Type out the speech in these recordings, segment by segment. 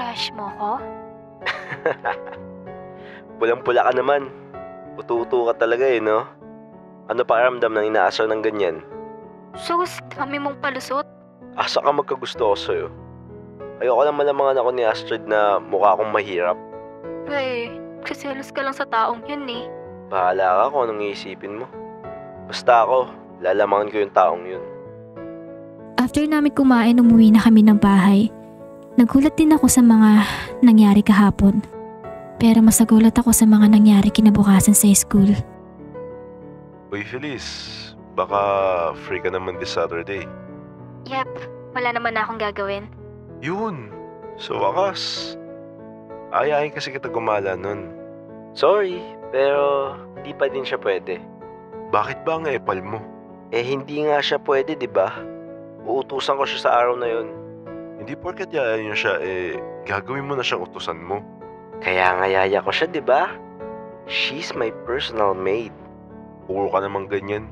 Crush mo ko? Pulang-pula ka naman. Utu-utu ka talaga no? Ano pakiramdam ng inaasar ng ganyan? Sus, dami mong palusot. Asa ka magkagusto ko sa'yo? Ayoko lang malamangan ako ni Astrid na mukha akong mahirap. Kaselos ka lang sa taong yun eh. Bahala ka kung anong iisipin mo. Basta ako, lalamangan ko yung taong yun. After namin kumain, umuwi na kami ng bahay. Nagulat din ako sa mga nangyari kahapon. Pero mas nagulat ako sa mga nangyari kinabukasan sa school. Uy, Feliz. Baka free ka naman this Saturday. Yep, wala naman na akong gagawin. Yun! Sa wakas. Ayayin kasi kita gumala nun. Sorry, pero di pa din siya pwede. Bakit ba ang epal mo? Hindi nga siya pwede, di ba? Uutusan ko siya sa araw na yun. Hindi porket yayain niyo siya, gagawin mo na siyang utusan mo. Kaya nga yaya ko siya, di ba? She's my personal maid. Puro ka namang ganyan.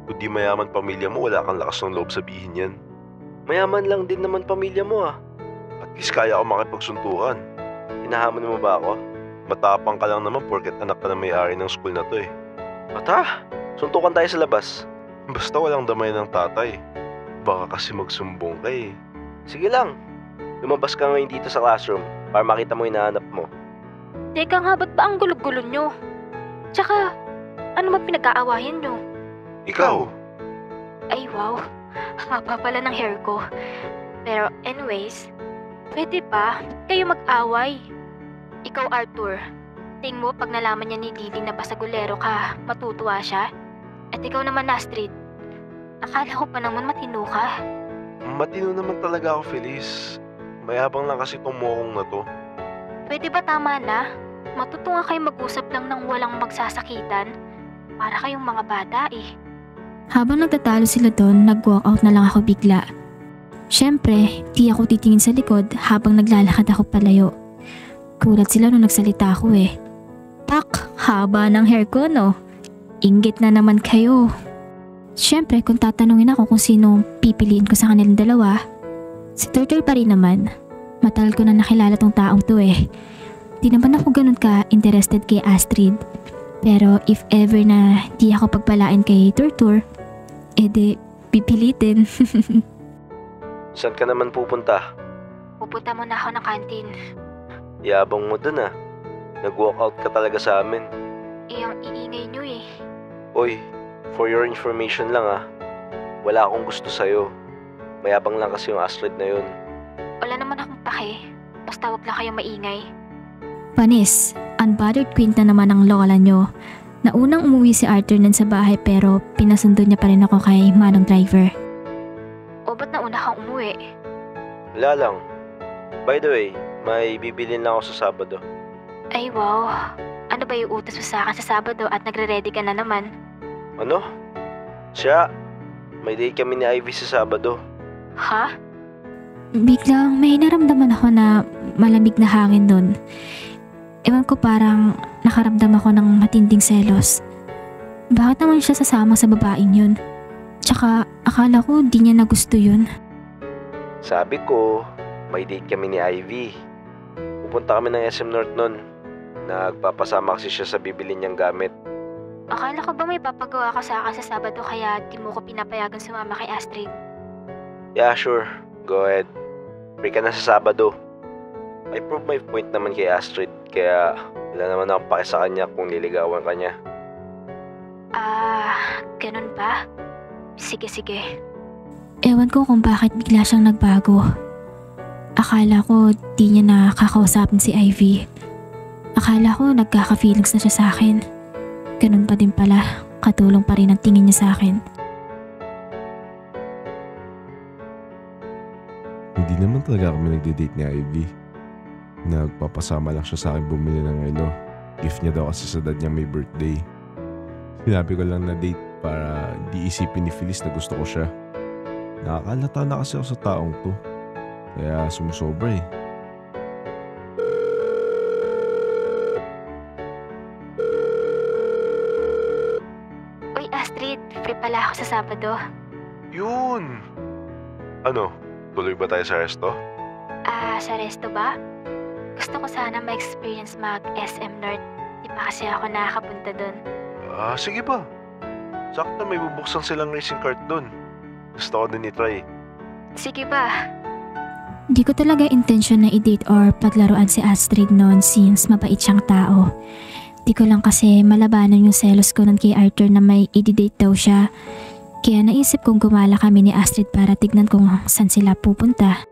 Kung di mayaman pamilya mo, wala kang lakas ng loob sabihin yan. Mayaman lang din naman pamilya mo At least kaya ako makipagsuntukan. Hinahamon mo ba ako? Matapang ka lang naman porket anak ka na may-ari ng school na to Bata, suntukan tayo sa labas. Basta walang damay ng tatay. Baka kasi magsumbong ka Sige lang, lumabas ka ngayon dito sa classroom para makita mo yung hinahanap mo. Teka nga, ba't ba ang gulo-gulo nyo? Tsaka, ano ba pinag-aawayan nyo? Ikaw? Ay wow, haba pala ng hair ko. Pero anyways, pwede ba kayo mag-away? Ikaw Arthur, tingin mo pag nalaman niya ni Lily na basagulero ka, matutuwa siya? At ikaw naman Astrid, akala ko pa naman matino ka. Matino naman talaga ako, Feliz. Mayabang lang kasi itong mokong na to. Pwede ba tama na? Matutunga kayo mag-usap lang ng walang magsasakitan. Para kayong mga bata Habang nagtatalo sila doon, nag-walk out na lang ako bigla. Siyempre, di ako titingin sa likod habang naglalakad ako palayo. Gulat sila nung nagsalita ako Pak, haba ng hair ko no? Inggit na naman kayo. Siyempre, kung tatanungin ako kung sino pipiliin ko sa kanilang dalawa, si Turtle pa rin naman. Matagal ko na nakilala tong taong to Di naman ako ganun ka-interested kay Astrid. Pero if ever na di ako pagpalain kay Turtur, edi pipilitin. Saan ka naman pupunta? Pupunta muna ako ng kantin. Yabang mo dun Nag-walkout ka talaga sa amin. Ang iingay nyo Oy, for your information lang wala akong gusto sa'yo. Mayabang lang kasi yung Astrid na yun. Wala naman akong pake. Basta wag lang kayong maingay. Panis, unbothered queen na naman ang lola nyo. Naunang umuwi si Arthur nun sa bahay pero pinasundo niya pa rin ako kay Manong Driver. O ba't nauna kang umuwi? Wala lang. By the way, may bibilin lang ako sa Sabado. Ay wow, ano ba yung utos mo sa akin sa Sabado at nagre-ready ka na naman? Ano? Siya, may date kami ni Ivy sa Sabado. Ha? Biglang may naramdaman ako na malamig na hangin nun. Ewan ko, parang nakaramdam ako ng matinding selos. Bakit naman siya sasama sa babaeng yun? Tsaka akala ko di niya na gusto yun. Sabi ko, may date kami ni Ivy. Pupunta kami ng SM North nun. Nagpapasama kasi siya sa bibili niyang gamit. Akala ko ba may papagawa ka sa akin sa Sabado kaya di mo ko pinapayagan sumama kay Astrid? Yeah, sure. Go ahead. Free ka na sa Sabado. I prove my point naman kay Astrid, kaya wala naman akong pake sa kanya kung liligawan ka niya. Ganun ba? Sige. Ewan ko kung bakit bigla siyang nagbago. Akala ko di niya nakakausapin si Ivy. Akala ko nagkaka-feelings na siya sa akin. Ganun pa din pala, katulong pa rin ang tingin niya sa akin. Hindi naman talaga kami nagde-date ni Ivy. Nagpapasama lang siya sa akin bumili ng gift niya daw kasi sa dad niya may birthday. Sinabi ko lang na date para di isipin ni Feliz na gusto ko siya. Nakakalata na kasi ako sa taong to. Kaya sumusobra Uy Astrid, free pala ako sa Sabado. Yun! Ano? Tuloy ba tayo sa resto? Sa resto ba? Gusto ko sana ma-experience mag-SM North. Di pa kasi ako nakakapunta dun. Sige ba? Sakto may bubuksan silang racing cart doon. Gusto ko din i-try. Sige ba? Di ko talaga intention na i-date or paglaruan si Astrid noon since mabait siyang tao. Di ko lang kasi malabanan yung selos ko nun kay Arthur na may i-date daw siya. Kaya naisip kong gumala kami ni Astrid para tignan kung saan sila pupunta.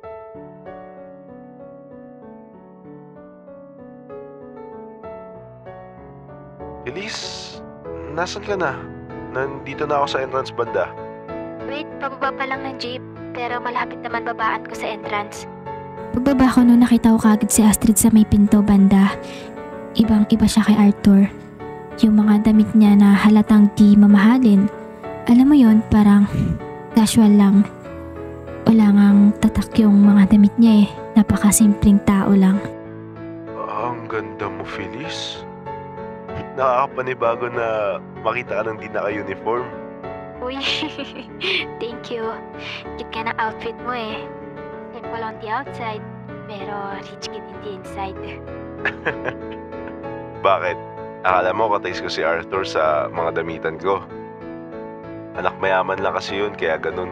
Elise, nasan ka na? Nandito na ako sa entrance banda. Wait, pababa pa lang ng jeep. Pero malapit naman babaan ko sa entrance. Pagbaba ko noon nakita ko kagad si Astrid sa may pinto banda. Ibang iba siya kay Arthur. Yung mga damit niya na halatang di mamahalin. Alam mo yon, parang casual lang. Wala ngang tatak yung mga damit niya eh. Napakasimpleng tao lang. Ang ganda mo, Felice. Nakakapanibago na makita ka ng di naka-uniform. Uy, thank you. Cute ka ng outfit mo eh. Simple on the outside, pero rich kid in the inside. Bakit? Akala mo katays ko si Arthur sa mga damitan ko. Anak mayaman lang kasi yun, kaya ganun.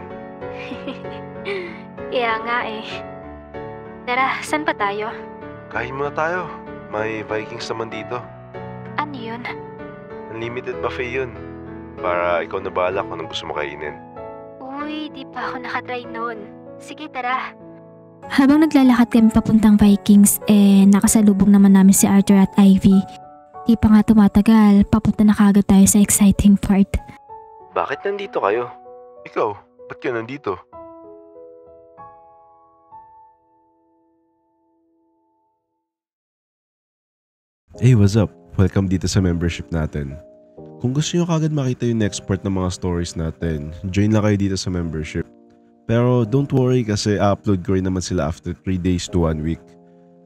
Kaya nga eh. Tara, saan pa tayo? Kain muna tayo. May Vikings naman dito. Ano yun? Unlimited buffet yun. Para ikaw na bahala kung anong gusto mo kainin. Uy, di pa ako nakatry nun. Sige, tara. Habang naglalakad kami papuntang Vikings, nakasalubong naman namin si Arthur at Ivy. Di pa nga tumatagal, papunta na kagad tayo sa exciting part. Bakit nandito kayo? Ikaw, ba't ka nandito? Hey, what's up? Welcome dito sa membership natin. Kung gusto nyo kagad makita yung next part ng mga stories natin, join lang kayo dito sa membership. Pero don't worry kasi upload ko rin naman sila after 3 days to 1 week.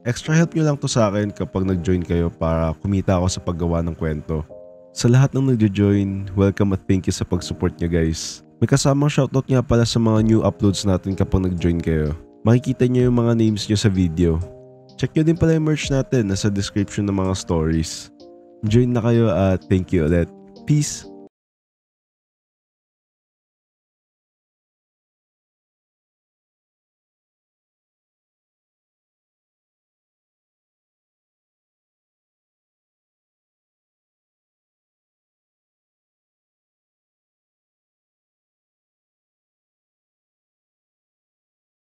Extra help nyo lang to sa akin kapag nag-join kayo para kumita ako sa paggawa ng kwento. Sa lahat ng nag-join, welcome at thank you sa pag-support nyo guys. May kasamang shoutout nga pala sa mga new uploads natin kapag nag-join kayo. Makikita nyo yung mga names nyo sa video. Check nyo din pala yung merch natin nasa description ng mga stories. Join na kayo at thank you ulit. Peace!